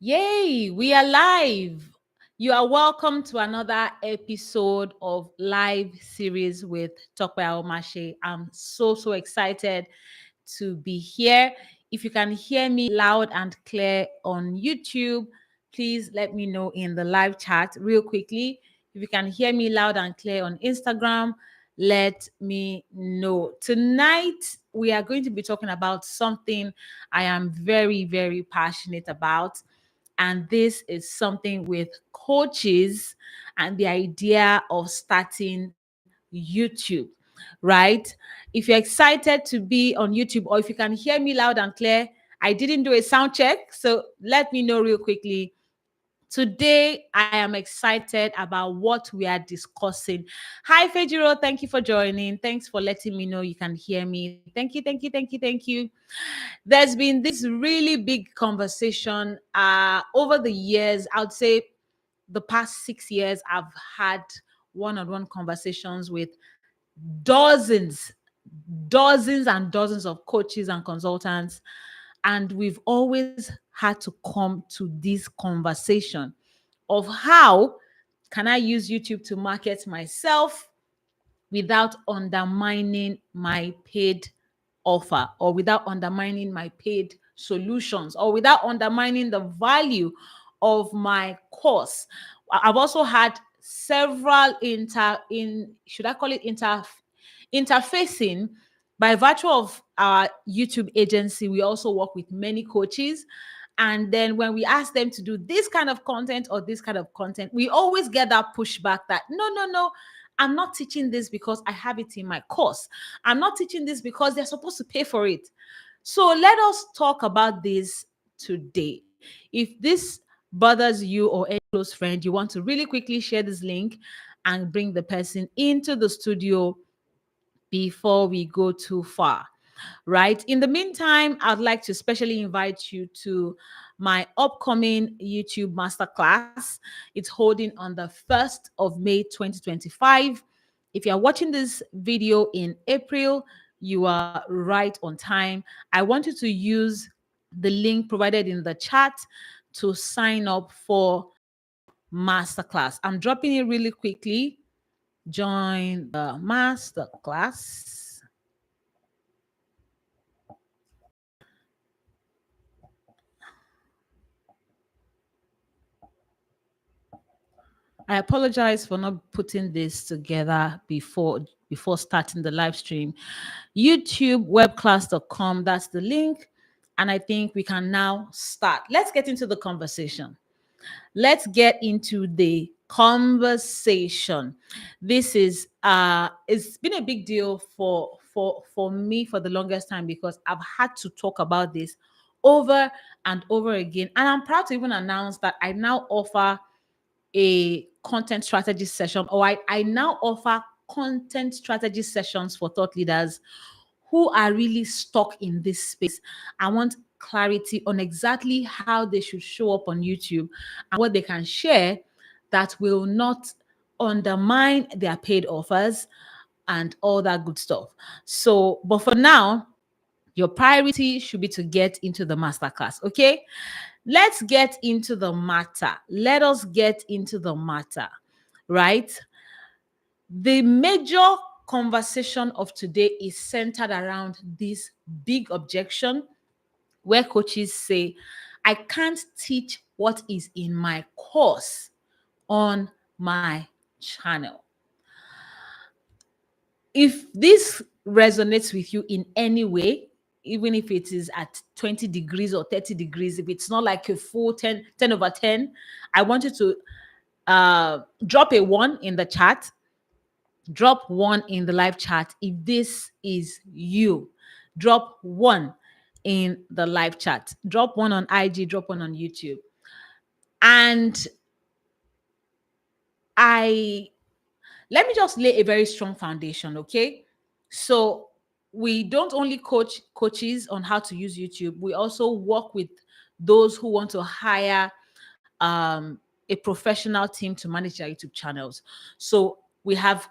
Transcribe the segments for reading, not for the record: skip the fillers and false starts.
Yay, we are live. You are welcome to another episode of live series with Tope Aghomatse. I'm so excited to be here. If you can hear me loud and clear on YouTube, please let me know in the live chat real quickly. If you can hear me loud and clear on Instagram, let me know. Tonight, we are going to be talking about something I am very passionate about. And this is something with coaches and the idea of starting YouTube, right? If you're excited to be on YouTube, or if you can hear me loud and clear, I didn't do a sound check, so let me know real quickly. Today, I am excited about what we are discussing. Hi, Fejiro. Thank you for joining. Thanks for letting me know you can hear me. Thank you. There's been this really big conversation over the years. I would say the past 6 years, I've had one-on-one conversations with dozens, dozens and dozens of coaches and consultants. And we've always had to come to this conversation of how can I use YouTube to market myself without undermining my paid offer, or without undermining my paid solutions, or without undermining the value of my course. I've also had several should I call it interfacing. By virtue of our YouTube agency, we also work with many coaches. And then when we ask them to do this kind of content or this kind of content, we always get that pushback that no, I'm not teaching this because I have it in my course. I'm not teaching this because they're supposed to pay for it. So let us talk about this today. If this bothers you or any close friend, you want to really quickly share this link and bring the person into the studio before we go too far, right? In the meantime, I'd like to specially invite you to my upcoming YouTube Masterclass. It's holding on the 1st of May 2025. If you're watching this video in April, you are right on time. I want you to use the link provided in the chat to sign up for Masterclass. I'm dropping it really quickly. Join the Masterclass. I apologize for not putting this together before starting the live stream. YouTubewebclass.com, that's the link. And I think we can now start. Let's get into the conversation. Let's get into the conversation. This is it's been a big deal for me for the longest time, because I've had to talk about this over and over again. And I'm proud to even announce that I now offer a content strategy session, or I now offer content strategy sessions for thought leaders who are really stuck in this space. I want clarity on exactly how they should show up on YouTube and what they can share that will not undermine their paid offers and all that good stuff. So, but for now, your priority should be to get into the masterclass, okay? Let's get into the matter. Let us get into the matter, right? The major conversation of today is centered around this big objection where coaches say, I can't teach what is in my course on my channel. If this resonates with you in any way, even if it is at 20 degrees or 30 degrees, if it's not like a full 10 over 10, I want you to drop a 1 in the chat. Drop 1 in the live chat if this is you. Drop 1 in the live chat. Drop 1 on IG, drop 1 on YouTube. And let me just lay a very strong foundation, okay? So we don't only coach coaches on how to use YouTube, we also work with those who want to hire a professional team to manage their YouTube channels. So we have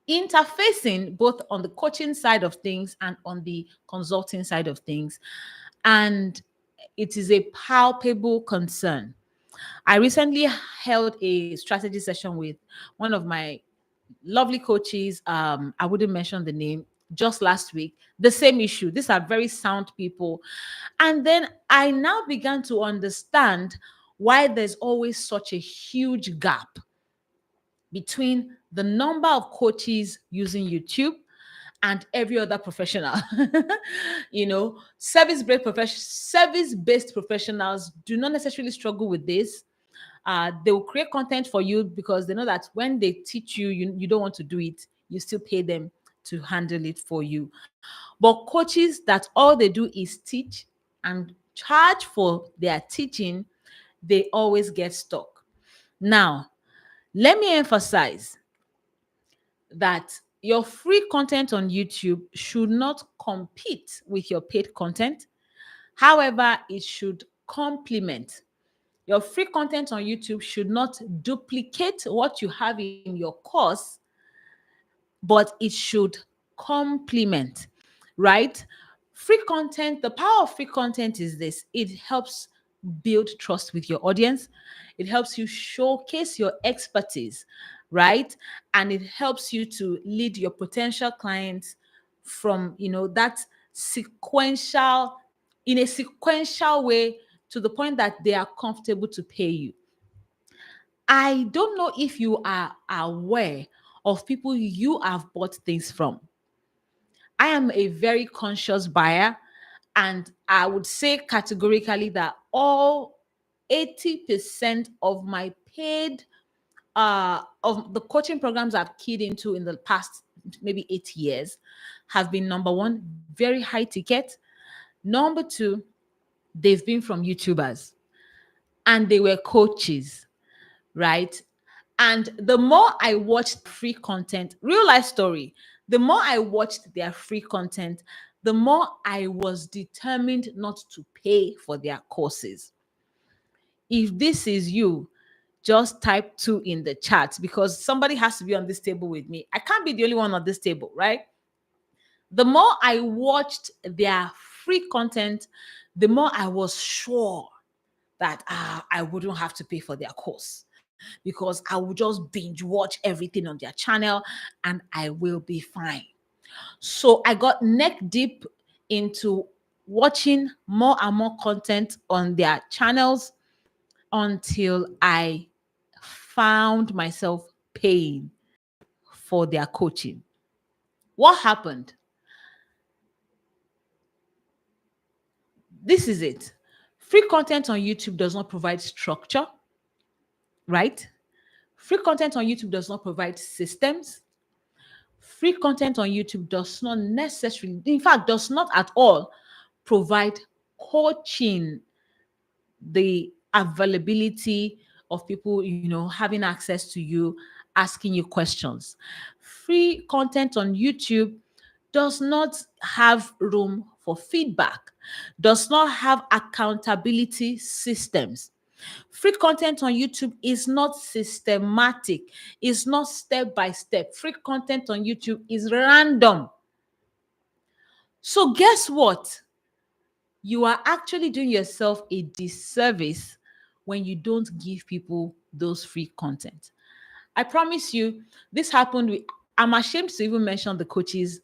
interfacing both on the coaching side of things and on the consulting side of things. And it is a palpable concern. I recently held a strategy session with one of my lovely coaches. I wouldn't mention the name, just last week. The same issue. These are very sound people. And then I now began to understand why there's always such a huge gap between the number of coaches using YouTube and every other professional. Service-based professionals do not necessarily struggle with this. They will create content for you because they know that when they teach you, you don't want to do it, you still pay them to handle it for you. But coaches that all they do is teach and charge for their teaching, they always get stuck. Now, let me emphasize that your free content on YouTube should not compete with your paid content. However, it should complement. Your free content on YouTube should not duplicate what you have in your course, but it should complement, right? Free content, the power of free content is this: it helps build trust with your audience, it helps you showcase your expertise, right? And it helps you to lead your potential clients from, that sequential, in a sequential way, to the point that they are comfortable to pay you. I don't know if you are aware of people you have bought things from. I am a very conscious buyer, and I would say categorically that all 80% of my paid of the coaching programs I've keyed into in the past maybe 8 years have been, number one, very high ticket. Number two, they've been from YouTubers and they were coaches, right? And the more I watched free content, real life story, the more I watched their free content, the more I was determined not to pay for their courses. If this is you, just type 2 in the chat, because somebody has to be on this table with me. I can't be the only one on this table, right? The more I watched their free content, the more I was sure that I wouldn't have to pay for their course, because I will just binge watch everything on their channel and I will be fine. So I got neck deep into watching more and more content on their channels until I found myself paying for their coaching. What happened? This is it. Free content on YouTube does not provide structure, right? Free content on YouTube does not provide systems. Free content on YouTube does not necessarily, in fact, does not at all provide coaching, the availability of people, having access to you, asking you questions. Free content on YouTube does not have room for feedback, does not have accountability systems. Free content on YouTube is not systematic, it's not step by step. Free content on YouTube is random. So, guess what? You are actually doing yourself a disservice when you don't give people those free content. I promise you, this happened with, I'm ashamed to even mention the coaches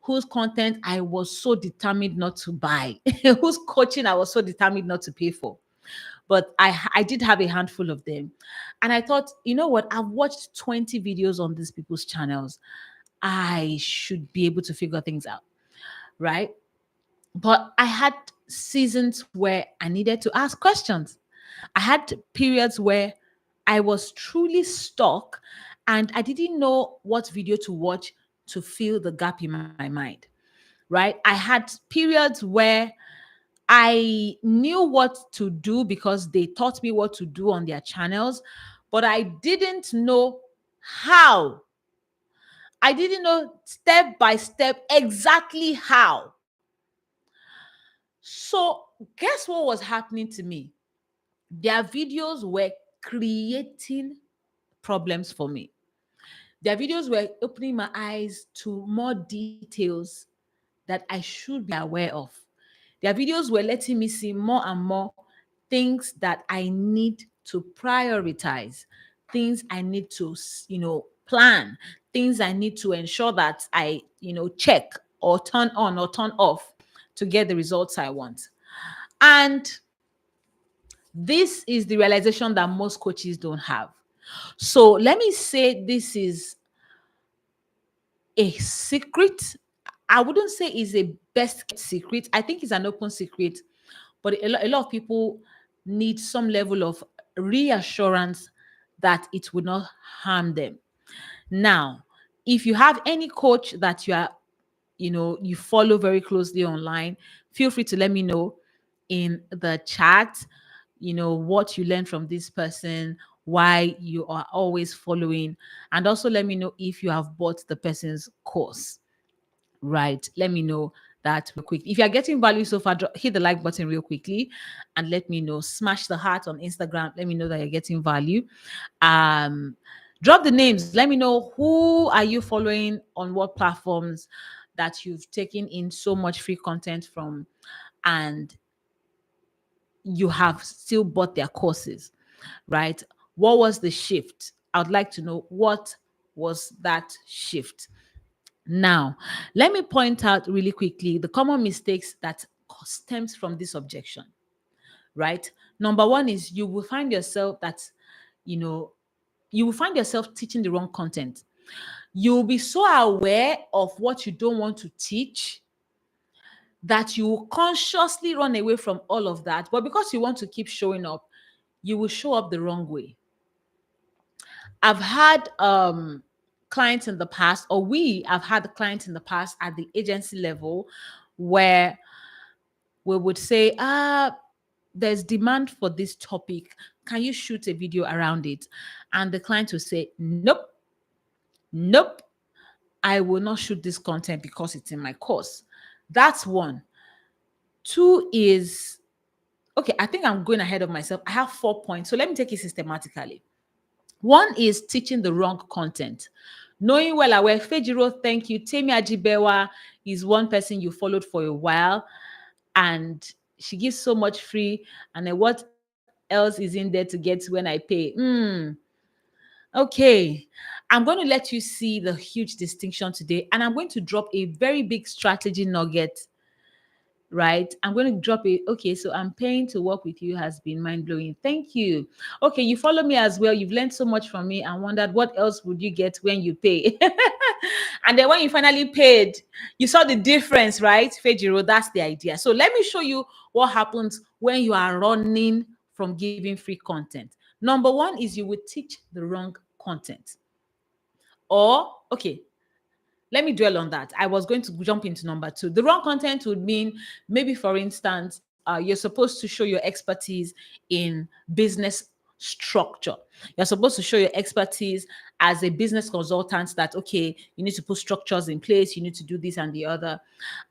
whose content I was so determined not to buy, whose coaching I was so determined not to pay for. But I did have a handful of them. And I thought, you know what? I've watched 20 videos on these people's channels. I should be able to figure things out, right? But I had seasons where I needed to ask questions. I had periods where I was truly stuck and I didn't know what video to watch to fill the gap in my mind, right? I had periods where I knew what to do because they taught me what to do on their channels, but I didn't know how. I didn't know step by step exactly how. So, guess what was happening to me? Their videos were creating problems for me. Their videos were opening my eyes to more details that I should be aware of. Their videos were letting me see more and more things that I need to prioritize, things I need to, plan, things I need to ensure that I, check or turn on or turn off to get the results I want. And this is the realization that most coaches don't have. So let me say this is a secret. I wouldn't say it's a best kept secret. I think it's an open secret, but a lot of people need some level of reassurance that it would not harm them. Now, if you have any coach that you follow very closely online, feel free to let me know in the chat, what you learned from this person, why you are always following, and also let me know if you have bought the person's course. Right. Let me know that real quick. If you're getting value so far, hit the like button real quickly and let me know. Smash the heart on Instagram. Let me know that you're getting value. Um, Drop the names. Let me know who are you following on what platforms that you've taken in so much free content from, and you have still bought their courses, right? What was the shift? I would like to know what was that shift. Now, let me point out really quickly the common mistakes that stems from this objection, right? Number one is you will find yourself teaching the wrong content. You'll be so aware of what you don't want to teach that you will consciously run away from all of that. But because you want to keep showing up, you will show up the wrong way. I've had clients in the past, or we have had clients in the past at the agency level where we would say, there's demand for this topic. Can you shoot a video around it? And the client will say, nope, nope, I will not shoot this content because it's in my course. That's one. Two is, okay, I think I'm going ahead of myself. I have 4 points. So let me take it systematically. One is teaching the wrong content. Knowing well aware, Fejiro, thank you. Temi Ajibewa is one person you followed for a while, and she gives so much free. And then what else is in there to get when I pay? Okay. I'm going to let you see the huge distinction today, and I'm going to drop a very big strategy nugget, right? I'm going to drop it. Okay, so I'm paying to work with you has been mind-blowing. Thank you. Okay, you follow me as well. You've learned so much from me and wondered what else would you get when you pay. And then when you finally paid, you saw the difference, right? Fejiro, that's the idea. So let me show you what happens when you are running from giving free content. Number one is you would teach the wrong content. Or, okay, let me dwell on that. I was going to jump into number two. The wrong content would mean maybe, for instance, you're supposed to show your expertise in business structure. You're supposed to show your expertise as a business consultant that, okay, you need to put structures in place, you need to do this and the other.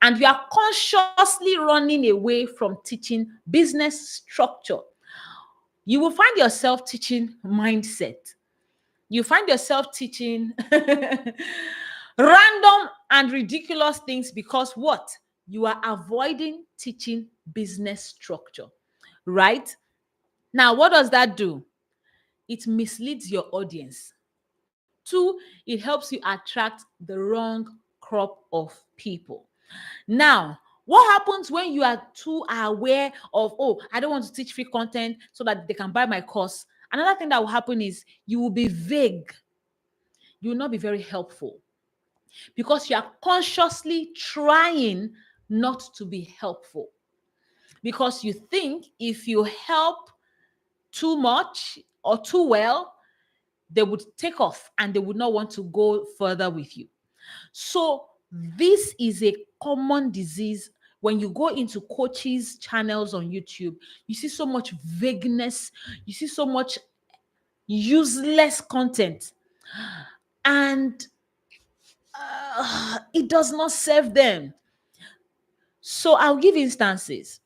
And you are consciously running away from teaching business structure. You will find yourself teaching mindset. You find yourself teaching random and ridiculous things because what? You are avoiding teaching business structure, right? Now, what does that do? It misleads your audience. Two, it helps you attract the wrong crop of people. Now, what happens when you are too aware of, oh, I don't want to teach free content so that they can buy my course? Another thing that will happen is you will be vague. You will not be very helpful because you are consciously trying not to be helpful. Because you think if you help too much or too well, they would take off and they would not want to go further with you. So this is a common disease. When you go into coaches' channels on YouTube, you see so much vagueness, you see so much useless content, and it does not serve them. So I'll give instances.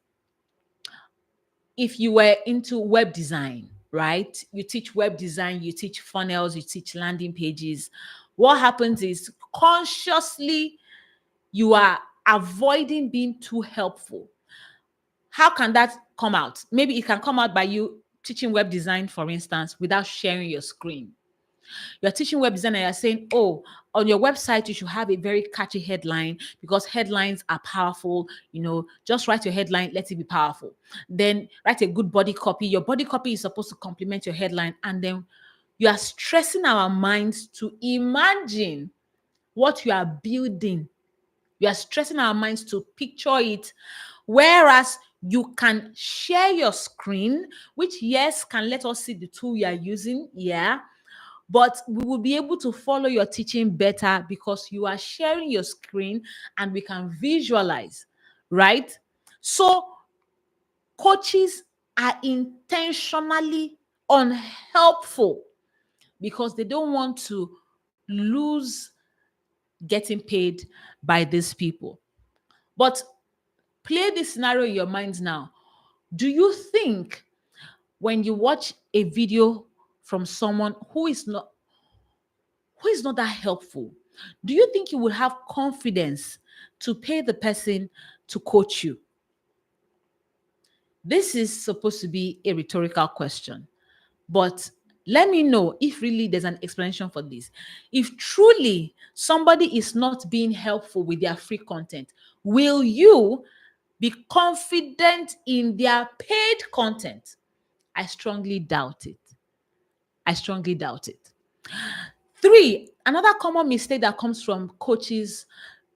If you were into web design, right? You teach web design, you teach funnels, you teach landing pages. What happens is consciously you are avoiding being too helpful. How can that come out? Maybe it can come out by you teaching web design, for instance, without sharing your screen. You're teaching web design and you're saying, oh, on your website, you should have a very catchy headline because headlines are powerful. Just write your headline, let it be powerful. Then write a good body copy. Your body copy is supposed to complement your headline. And then you are stressing our minds to imagine what you are building. You are stressing our minds to picture it. Whereas you can share your screen, which, yes, can let us see the tool you are using. Yeah. But we will be able to follow your teaching better because you are sharing your screen and we can visualize, right? So coaches are intentionally unhelpful because they don't want to lose getting paid by these people. But play this scenario in your mind now. Do you think when you watch a video from someone who is not that helpful, do you think you would have confidence to pay the person to coach you? This is supposed to be a rhetorical question, but let me know if really there's an explanation for this. If truly somebody is not being helpful with their free content, will you be confident in their paid content? I strongly doubt it. I strongly doubt it. 3, another common mistake that comes from coaches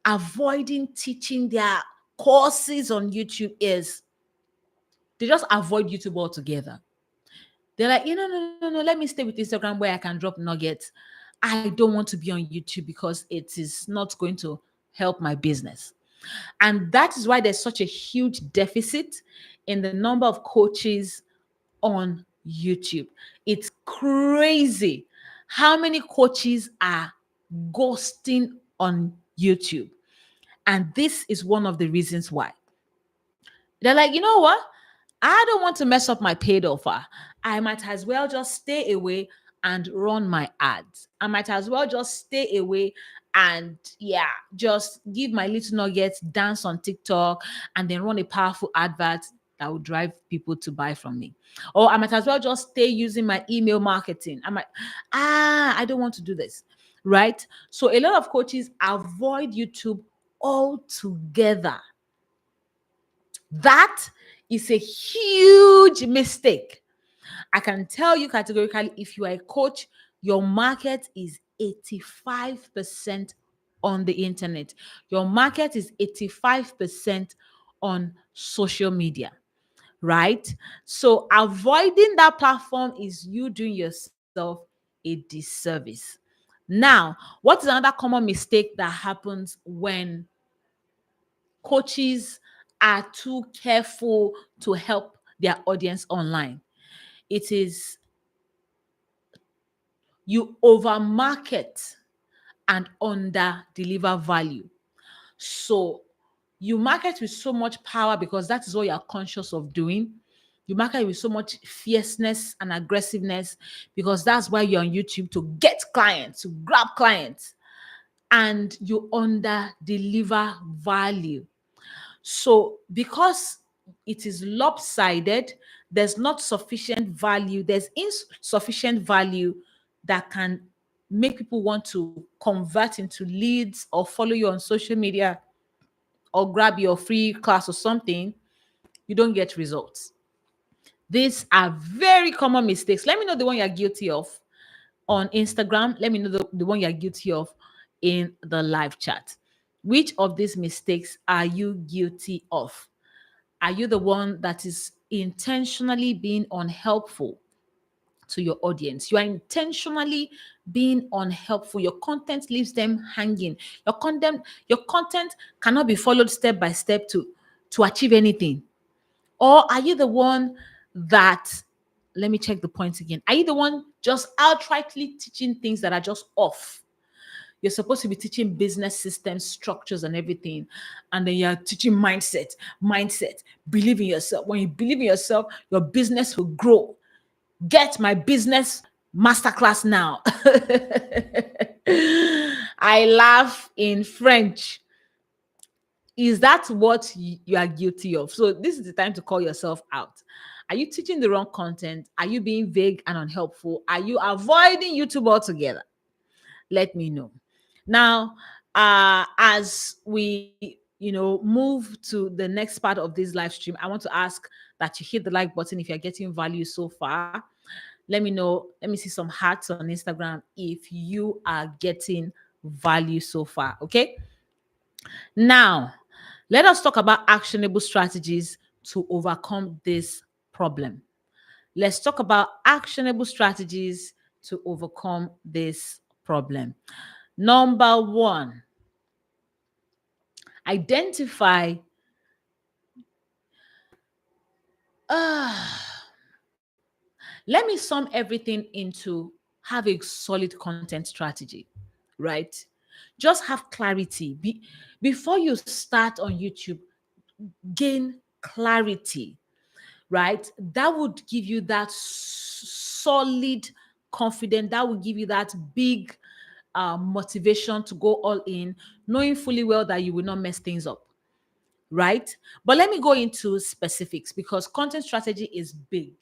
avoiding teaching their courses on YouTube is they just avoid YouTube altogether. They're like, no, let me stay with Instagram where I can drop nuggets. I don't want to be on YouTube because it is not going to help my business. And that is why there's such a huge deficit in the number of coaches on YouTube. It's crazy how many coaches are ghosting on YouTube. And this is one of the reasons why. They're like, you know what? I don't want to mess up my paid offer. I might as well just stay away and run my ads. I might as well just stay away and, yeah, just give my little nuggets, dance on TikTok, and then run a powerful advert that will drive people to buy from me. Or I might as well just stay using my email marketing. I don't want to do this, right? So a lot of coaches avoid YouTube altogether. That is a huge mistake. I can tell you categorically, if you are a coach, your market is 85% on the internet. Your market is 85% on social media, right? So avoiding that platform is you doing yourself a disservice. Now, what is another common mistake that happens when coaches are too careful to help their audience online? It is you over market and under deliver value. So you market with so much power because that is what you're conscious of doing. You market with so much fierceness and aggressiveness because that's why you're on YouTube, to get clients, to grab clients, and you under deliver value. So because it is lopsided, there's not sufficient value, there's insufficient value that can make people want to convert into leads or follow you on social media or grab your free class or something, you don't get results. These are very common mistakes. Let me know the one you're guilty of on Instagram. Let me know the one you're guilty of in the live chat. Which of these mistakes are you guilty of? Are you the one that is intentionally being unhelpful to your audience? You are intentionally being unhelpful. Your content leaves them hanging. Your content cannot be followed step by step to achieve anything. Or are you the one that, let me check the points again. Are you the one just outrightly teaching things that are just off? You're supposed to be teaching business systems, structures, and everything. And then you're teaching mindset. Believe in yourself. When you believe in yourself, your business will grow. Get my business masterclass now. I laugh in French. Is that what you are guilty of? So this is the time to call yourself out. Are you teaching the wrong content? Are you being vague and unhelpful? Are you avoiding YouTube altogether? Let me know. Now, as we move to the next part of this live stream, I want to ask that you hit the like button if you're getting value so far. Let me know. Let me see some hearts on Instagram if you are getting value so far. Okay. Now, let us talk about actionable strategies to overcome this problem. Let's talk about actionable strategies to overcome this problem. Number one, identify. Let me sum everything into have a solid content strategy, right? Just have clarity. Before you start on YouTube, gain clarity, right? That would give you that solid confidence. That would give you that big motivation to go all in, knowing fully well that you will not mess things up, right? But let me go into specifics because content strategy is big.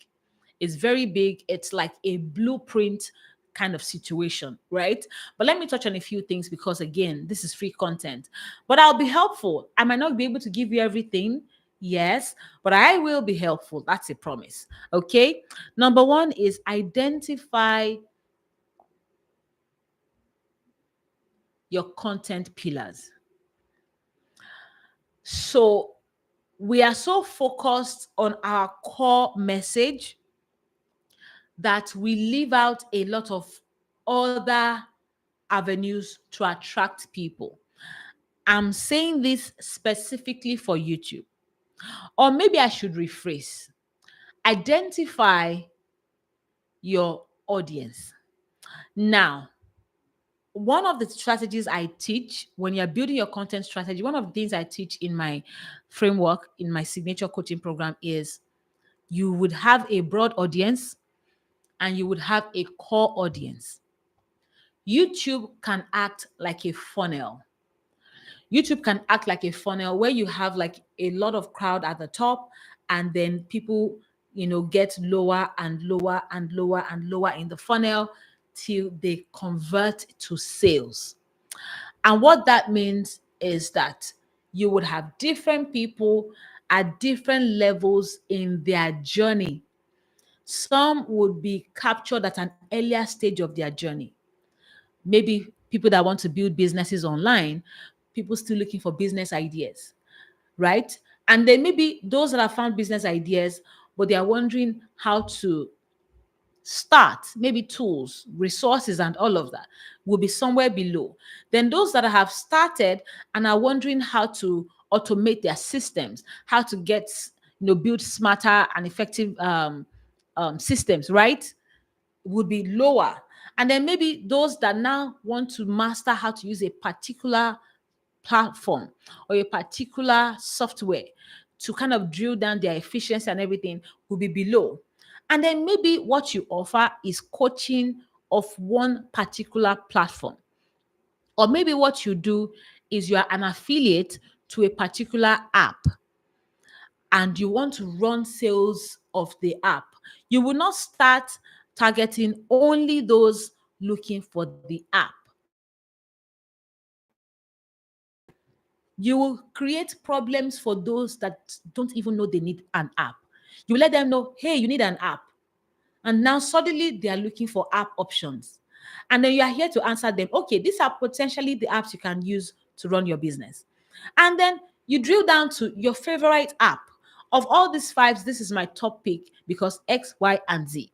It's very big. It's like a blueprint kind of situation, right? But let me touch on a few things because, again, this is free content. But I'll be helpful. I might not be able to give you everything, yes, but I will be helpful. That's a promise, okay? Number one is identify your content pillars. So we are so focused on our core message that we leave out a lot of other avenues to attract people. I'm saying this specifically for YouTube. Or maybe I should rephrase. Identify your audience. Now, one of the strategies I teach when you're building your content strategy, one of the things I teach in my framework, in my signature coaching program is you would have a broad audience and you would have a core audience. YouTube can act like a funnel. YouTube can act like a funnel where you have like a lot of crowd at the top and then people, get lower and lower and lower and lower in the funnel till they convert to sales. And what that means is that you would have different people at different levels in their journey. Some would be captured at an earlier stage of their journey. Maybe people that want to build businesses online, people still looking for business ideas, right? And then maybe those that have found business ideas, but they are wondering how to start, maybe tools, resources, and all of that will be somewhere below. Then those that have started and are wondering how to automate their systems, how to get, build smarter and effective systems, right? Would be lower. And then maybe those that now want to master how to use a particular platform or a particular software to kind of drill down their efficiency and everything will be below. And then maybe what you offer is coaching of one particular platform. Or maybe what you do is you are an affiliate to a particular app and you want to run sales of the app. You will not start targeting only those looking for the app. You will create problems for those that don't even know they need an app. You let them know, hey, you need an app. And now suddenly they are looking for app options. And then you are here to answer them, okay, these are potentially the apps you can use to run your business. And then you drill down to your favorite app. Of all these fives, this is my top pick because X, Y, and Z.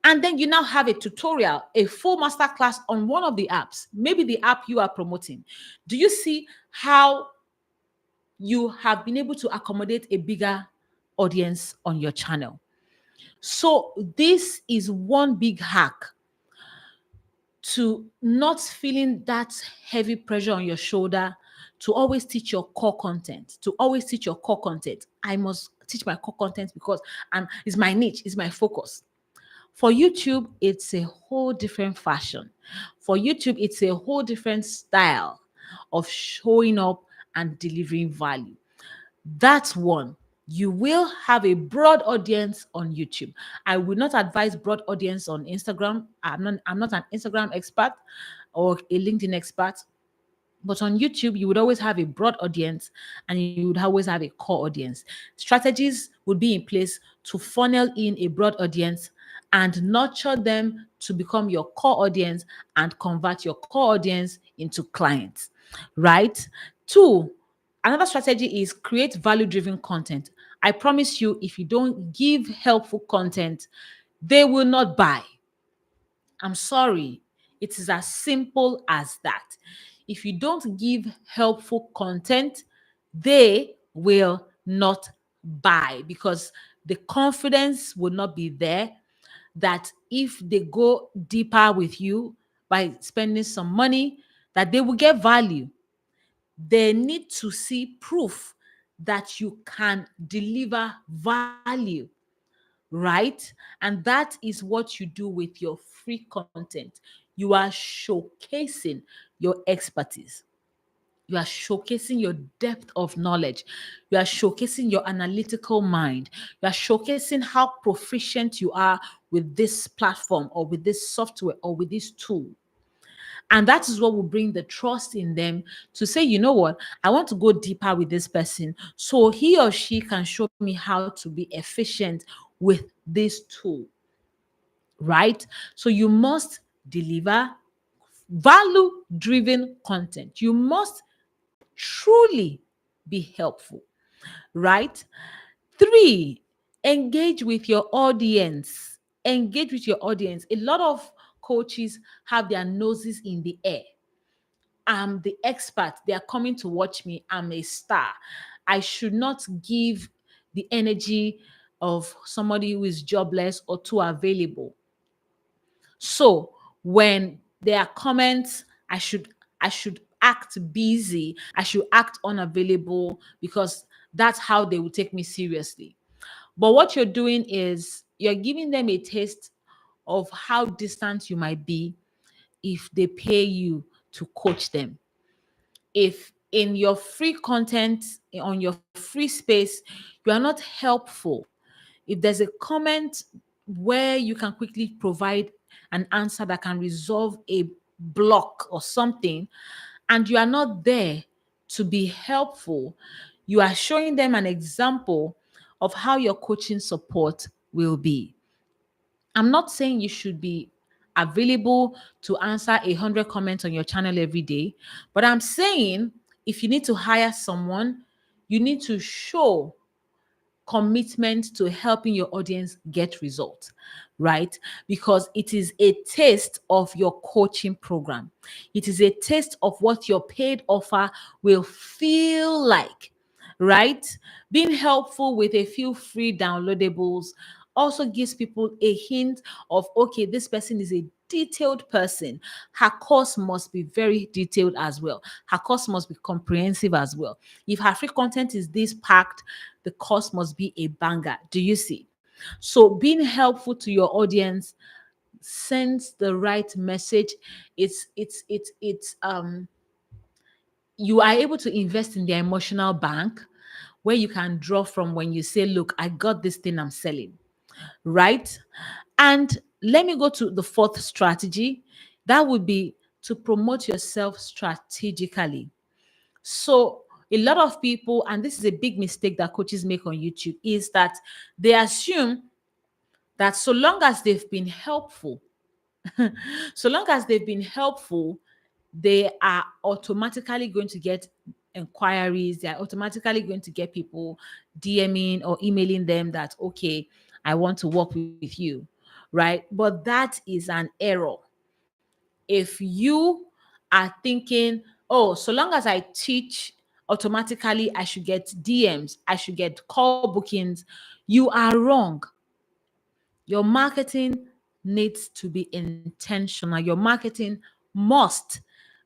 And then you now have a tutorial, a full masterclass on one of the apps, maybe the app you are promoting. Do you see how you have been able to accommodate a bigger audience on your channel? So this is one big hack to not feeling that heavy pressure on your shoulder, to always teach your core content, I must teach my core content because it's my niche, it's my focus. For YouTube, it's a whole different fashion. For YouTube, it's a whole different style of showing up and delivering value. That's one. You will have a broad audience on YouTube. I would not advise broad audience on Instagram. I'm not an Instagram expert or a LinkedIn expert. But on YouTube, you would always have a broad audience and you would always have a core audience. Strategies would be in place to funnel in a broad audience and nurture them to become your core audience and convert your core audience into clients, right? Two, another strategy is create value driven content. I promise you, if you don't give helpful content, they will not buy. I'm sorry. It is as simple as that. If you don't give helpful content, they will not buy because the confidence will not be there that if they go deeper with you by spending some money, that they will get value. They need to see proof that you can deliver value, right? And that is what you do with your free content. You are showcasing your expertise. You are showcasing your depth of knowledge. You are showcasing your analytical mind. You are showcasing how proficient you are with this platform or with this software or with this tool. And that is what will bring the trust in them to say, you know what, I want to go deeper with this person so he or she can show me how to be efficient with this tool, right? So you must deliver value driven content. You must truly be helpful, right? Three, engage with your audience. Engage with your audience. A lot of coaches have their noses in the air. I'm the expert. They are coming to watch me. I'm a star. I should not give the energy of somebody who is jobless or too available. So when there are comments, I should act busy. I should act unavailable because that's how they will take me seriously. But what you're doing is you're giving them a taste of how distant you might be if they pay you to coach them. If in your free content, on your free space, you are not helpful, if there's a comment where you can quickly provide an answer that can resolve a block or something, and you are not there to be helpful, you are showing them an example of how your coaching support will be. I'm not saying you should be available to answer 100 comments on your channel every day, but I'm saying if you need to hire someone, you need to show commitment to helping your audience get results, right? Because it is a taste of your coaching program. It is a taste of what your paid offer will feel like, right? Being helpful with a few free downloadables also gives people a hint of, okay, this person is a detailed person. Her course must be very detailed as well. Her course must be comprehensive as well. If her free content is this packed, the course must be a banger. Do you see? So being helpful to your audience sends the right message. It's you are able to invest in their emotional bank where you can draw from when you say, look, I got this thing I'm selling, right? And let me go to the fourth strategy. That would be to promote yourself strategically. So a lot of people, and this is a big mistake that coaches make on YouTube, is that they assume that so long as they've been helpful, so long as they've been helpful, they are automatically going to get inquiries. They are automatically going to get people DMing or emailing them that, okay, I want to work with you, right? But that is an error. If you are thinking, oh, so long as I teach, automatically I should get DMs, I should get call bookings, you are wrong. Your marketing needs to be intentional. Your marketing must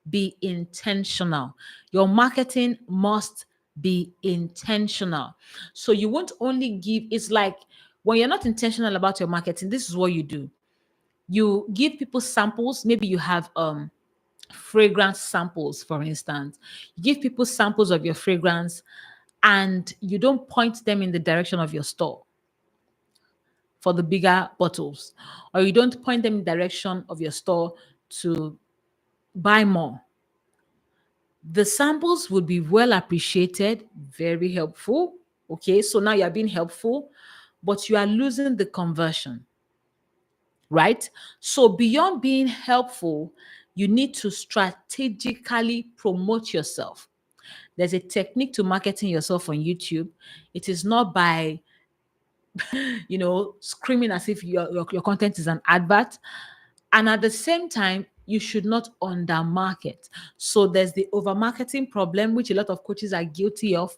be intentional. Your marketing must be intentional. So you won't only give, it's like when you're not intentional about your marketing, this is what you do. You give people samples. Maybe you have fragrance samples, for instance. You give people samples of your fragrance and you don't point them in the direction of your store for the bigger bottles, or you don't point them in the direction of your store to buy more. The samples would be well appreciated, very helpful. Okay, so now you're being helpful, but you are losing the conversion, right? So beyond being helpful, you need to strategically promote yourself. There's a technique to marketing yourself on YouTube. It is not by, screaming as if your content is an advert. And at the same time, you should not undermarket. So there's the overmarketing problem, which a lot of coaches are guilty of.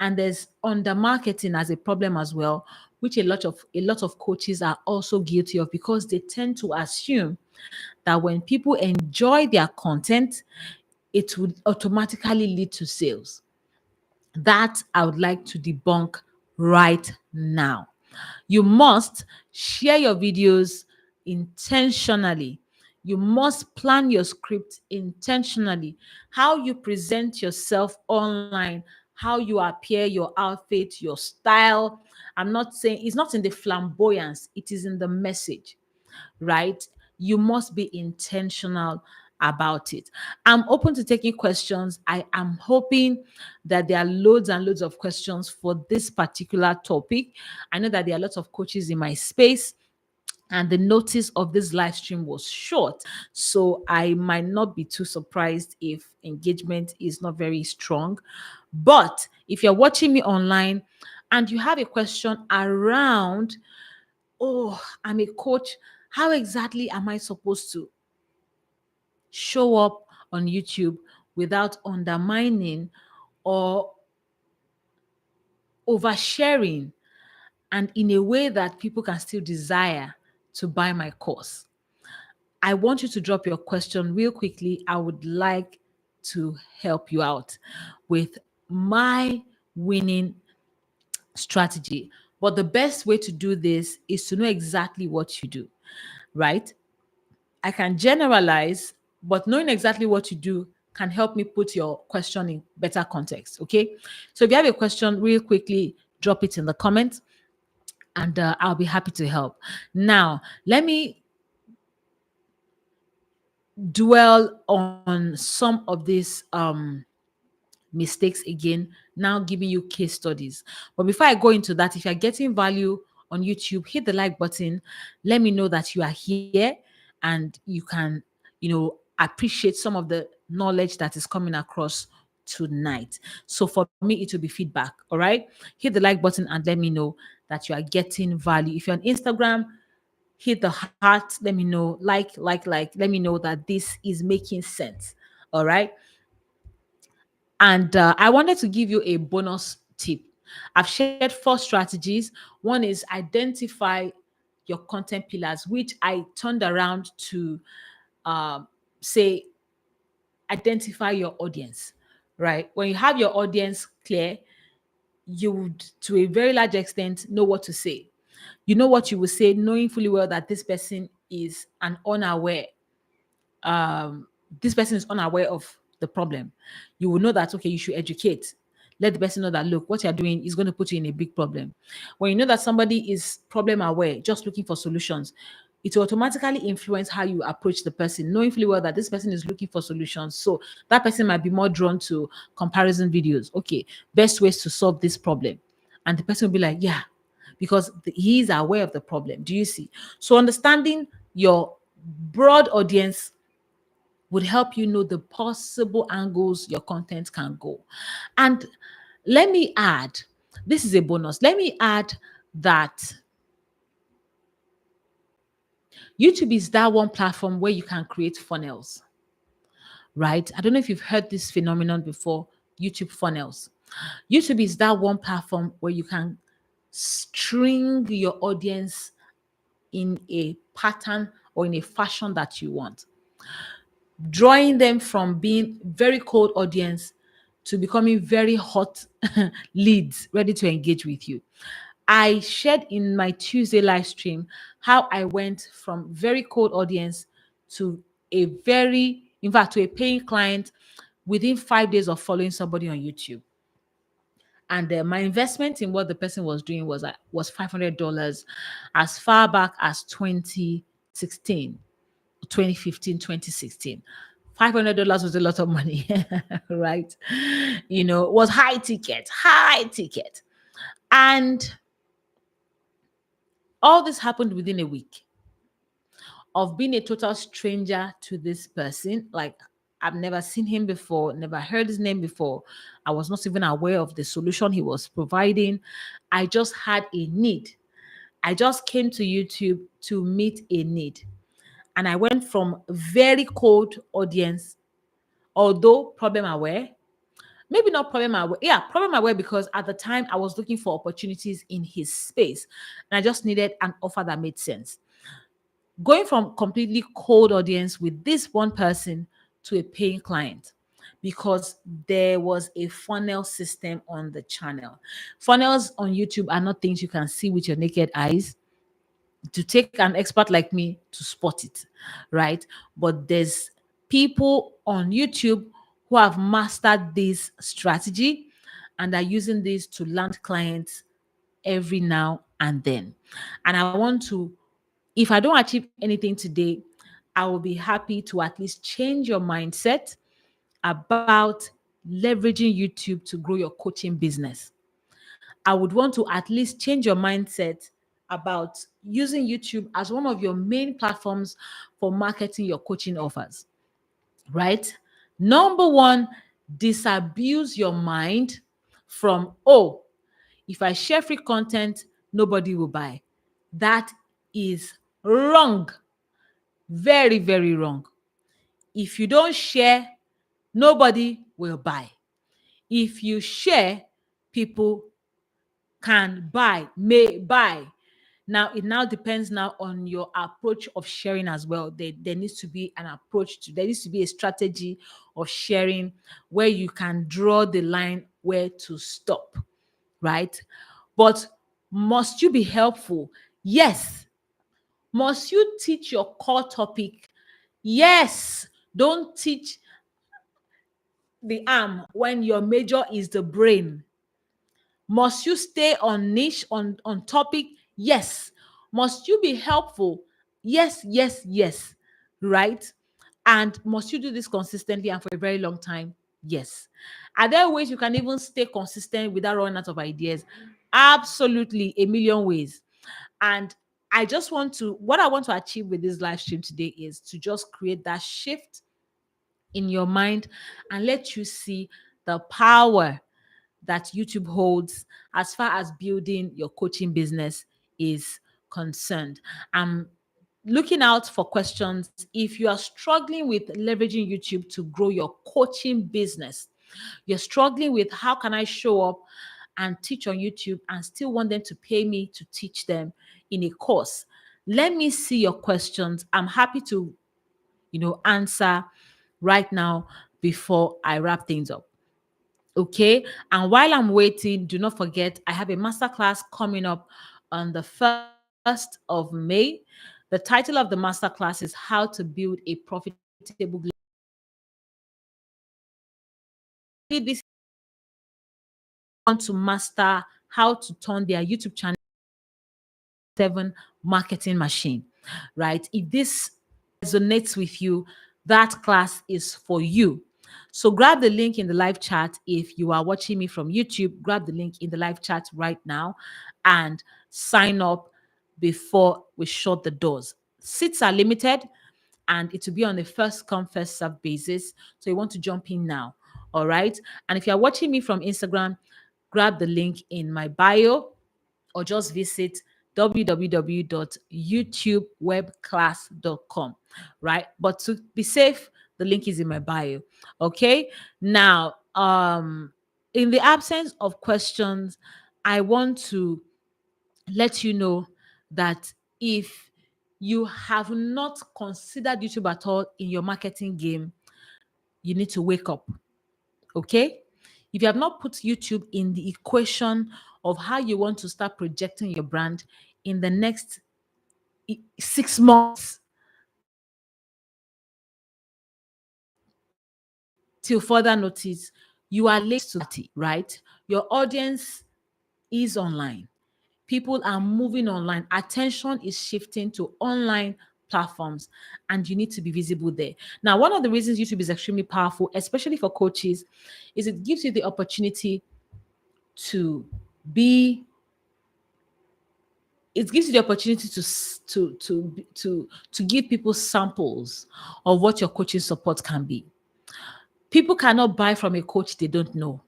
And there's undermarketing as a problem as well, which a lot of coaches are also guilty of, because they tend to assume that when people enjoy their content, it would automatically lead to sales. That I would like to debunk right now. You must share your videos intentionally. You must plan your script intentionally. How you present yourself online, how you appear, your outfit, your style. I'm not saying it's not in the flamboyance, it is in the message, right? You must be intentional about it. I'm open to taking questions. I am hoping that there are loads and loads of questions for this particular topic. I know that there are lots of coaches in my space, and the notice of this live stream was short. So I might not be too surprised if engagement is not very strong. But if you're watching me online and you have a question around, oh, I'm a coach, how exactly am I supposed to show up on YouTube without undermining or oversharing, and in a way that people can still desire to buy my course? I want you to drop your question real quickly. I would like to help you out with my winning strategy. But the best way to do this is to know exactly what you do, right? I can generalize, but knowing exactly what you do can help me put your question in better context. Okay. So if you have a question, real quickly, drop it in the comments, and I'll be happy to help. Now, let me dwell on some of these mistakes again, now giving you case studies. But before I go into that, if you're getting value on YouTube, hit the like button. Let me know that you are here and you can, appreciate some of the knowledge that is coming across tonight. So for me, it will be feedback. All right. Hit the like button and let me know that you are getting value. If you're on Instagram, hit the heart. Let me know, like. Let me know that this is making sense. All right. And I wanted to give you a bonus tip. I've shared 4 strategies. One is identify your content pillars, which I turned around to say identify your audience, right? When you have your audience clear, you would, to a very large extent, know what to say. You know what you will say, knowing fully well that um, this person is unaware of the problem. You will know that, okay, you should educate. Let the person know that, look, what you're doing is going to put you in a big problem. When you know that somebody is problem aware, just looking for solutions, it will automatically influence how you approach the person, knowing fully well that this person is looking for solutions. So that person might be more drawn to comparison videos. Okay, best ways to solve this problem. And the person will be like, yeah, because he is aware of the problem. Do you see? So understanding your broad audience would help you know the possible angles your content can go. And let me add, this is a bonus. Let me add that YouTube is that one platform where you can create funnels, right? I don't know if you've heard this phenomenon before, YouTube funnels. YouTube is that one platform where you can string your audience in a pattern or in a fashion that you want, drawing them from being very cold audience to becoming very hot leads ready to engage with you. I shared in my Tuesday live stream how I went from very cold audience to a very in fact, to a paying client within 5 days of following somebody on YouTube. And my investment in what the person was doing was $500 as far back as 2016, 2015, 2016. $500 was a lot of money, right? It was high ticket, high ticket. And all this happened within a week of being a total stranger to this person. Like, I've never seen him before, never heard his name before. I was not even aware of the solution he was providing. I just had a need. I just came to YouTube to meet a need. And I went from very cold audience, although problem aware, maybe not problem aware. Yeah, problem aware, because at the time I was looking for opportunities in his space and I just needed an offer that made sense. Going from completely cold audience with this one person to a paying client, because there was a funnel system on the channel. Funnels on YouTube are not things you can see with your naked eyes. To take an expert like me to spot it, right? But there's people on YouTube who have mastered this strategy and are using this to land clients every now and then. And I want to, if I don't achieve anything today, I will be happy to at least change your mindset about leveraging YouTube to grow your coaching business. I would want to at least change your mindset about using YouTube as one of your main platforms for marketing your coaching offers, right? Number one, disabuse your mind from, oh, if I share free content, nobody will buy. That is wrong. Very, very wrong. If you don't share, nobody will buy. If you share, people can buy, may buy. Now, it now depends now on your approach of sharing as well. There needs to be an approach to, there needs to be a strategy of sharing where you can draw the line where to stop, right? But must you be helpful? Yes. Must you teach your core topic? Yes. Don't teach the arm when your major is the brain. Must you stay on niche, on topic? Yes. Must you be helpful? Yes, yes, yes. Right? And must you do this consistently and for a very long time? Yes. Are there ways you can even stay consistent without running out of ideas? Absolutely, a million ways. And what I want to achieve with this live stream today is to just create that shift in your mind and let you see the power that YouTube holds as far as building your coaching business is concerned. I'm looking out for questions. If you are struggling with leveraging YouTube to grow your coaching business, you're struggling with how can I show up and teach on YouTube and still want them to pay me to teach them in a course, let me see your questions. I'm happy to, answer right now before I wrap things up. Okay. And while I'm waiting, do not forget, I have a masterclass coming up on the 1st of May. The title of the masterclass is How to Build a Profitable This want to master how to turn their YouTube channel 7 marketing machine, right? If this resonates with you, that class is for you. So grab the link in the live chat. If you are watching me from YouTube, grab the link in the live chat right now and sign up before we shut the doors. Seats are limited and it will be on a first come, first serve basis. So you want to jump in now. All right. And if you're watching me from Instagram, grab the link in my bio or just visit www.youtubewebclass.com, right? But to be safe, the link is in my bio. Okay. Now, in the absence of questions, I want to let you know that if you have not considered YouTube at all in your marketing game, you need to wake up. Okay. If you have not put YouTube in the equation of how you want to start projecting your brand in the next 6 months, till further notice, you are late to the party, right? Your audience is online. People are moving online. Attention is shifting to online platforms, and you need to be visible there. Now, one of the reasons YouTube is extremely powerful, especially for coaches, is it gives you the opportunity to be it gives you the opportunity to give people samples of what your coaching support can be. People cannot buy from a coach they don't know,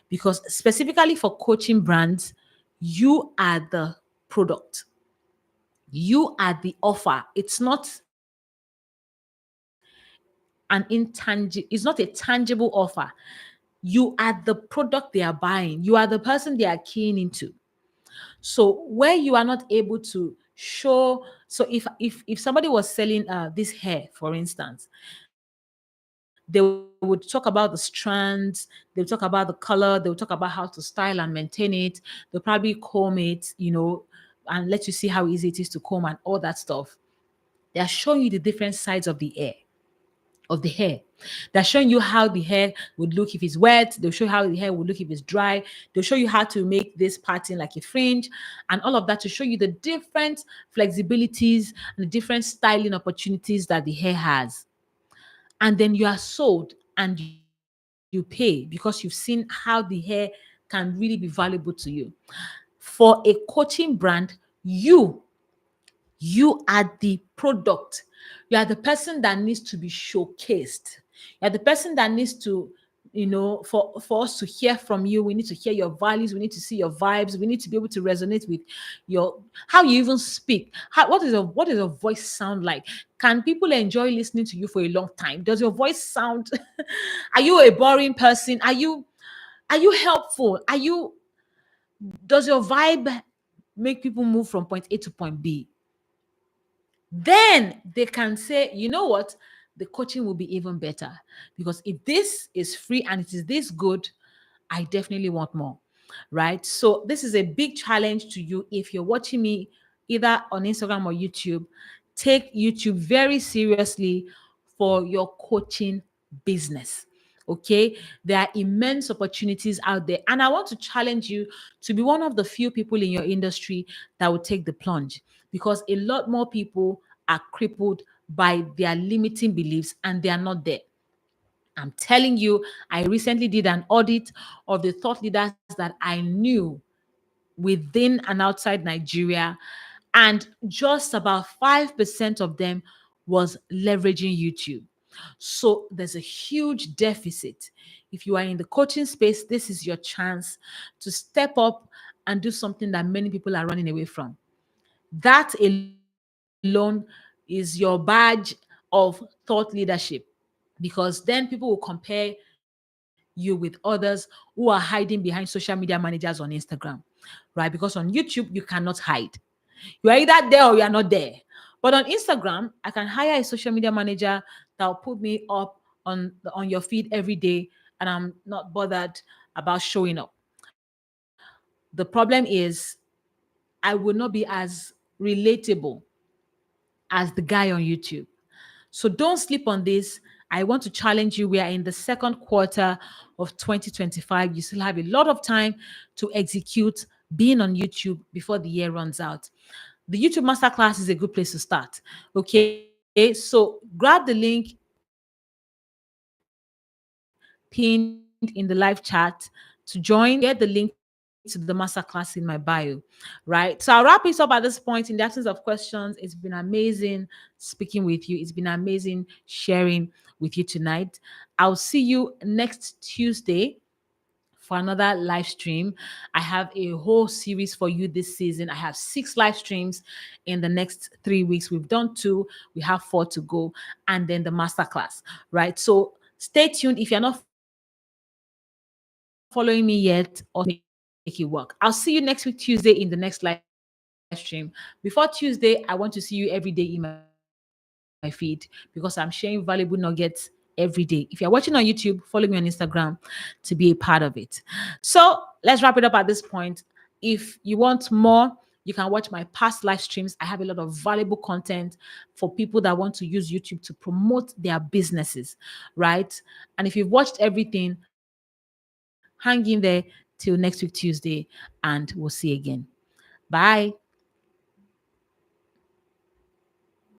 because specifically for coaching brands, you are the product, you are the offer. It's not it's not a tangible offer. You are the product they are buying, you are the person they are keying into. So where you are not able to show, so if somebody was selling this hair, for instance, they would talk about the strands, they would talk about the color, they would talk about how to style and maintain it. They'll probably comb it, and let you see how easy it is to comb and all that stuff. They are showing you the different sides of the hair. They're showing you how the hair would look if it's wet. They'll show you how the hair would look if it's dry. They'll show you how to make this pattern like a fringe and all of that, to show you the different flexibilities and the different styling opportunities that the hair has. And then you are sold and you pay because you've seen how the hair can really be valuable to you. For a coaching brand, you are the product. You are the person that needs to be showcased. You are the person that needs to, for us to hear from you, we need to hear your values, we need to see your vibes, we need to be able to resonate with your how you even speak. What does your voice sound like? Can people enjoy listening to you for a long time? Does your voice sound are you a boring person? Are you helpful? Does your vibe make people move from point A to point B? Then they can say, you know what, the coaching will be even better, because if this is free and it is this good, I definitely want more, right? So this is a big challenge to you. If you're watching me either on Instagram or YouTube, take YouTube very seriously for your coaching business. Okay, there are immense opportunities out there, and I want to challenge you to be one of the few people in your industry that will take the plunge, because a lot more people are crippled by their limiting beliefs and they are not there. I'm telling you, I recently did an audit of the thought leaders that I knew within and outside Nigeria, and just about 5% of them was leveraging YouTube. So there's a huge deficit. If you are in the coaching space, this is your chance to step up and do something that many people are running away from. That alone is your badge of thought leadership, because then people will compare you with others who are hiding behind social media managers on Instagram, right? Because on YouTube, you cannot hide. You are either there or you are not there. But on Instagram, I can hire a social media manager that will put me up on your feed every day, and I'm not bothered about showing up. The problem is I will not be as relatable as the guy on YouTube. So don't sleep on this. I want to challenge you. We are in the second quarter of 2025. You still have a lot of time to execute being on YouTube before the year runs out. The YouTube Masterclass is a good place to start. Okay, so grab the link pinned in the live chat to join the Masterclass. Share the link to the Masterclass in my bio, right? So I'll wrap it up at this point. In the absence of questions, it's been amazing speaking with you. It's been amazing sharing with you tonight. I'll see you next Tuesday for another live stream. I have a whole series for you this season. I have 6 live streams in the next 3 weeks. We've done 2, we have 4 to go, and then the masterclass, right? So stay tuned. If you're not following me yet, or make it work. I'll see you next week, Tuesday, in the next live stream. Before Tuesday, I want to see you every day in my feed, because I'm sharing valuable nuggets every day. If you're watching on YouTube, follow me on Instagram to be a part of it. So let's wrap it up at this point. If you want more, you want to see more, You can watch my past live streams. I have a lot of valuable content for people that want to use YouTube to promote their businesses, right? And if you've watched everything, hang in there till next week, Tuesday, and we'll see you again. Bye.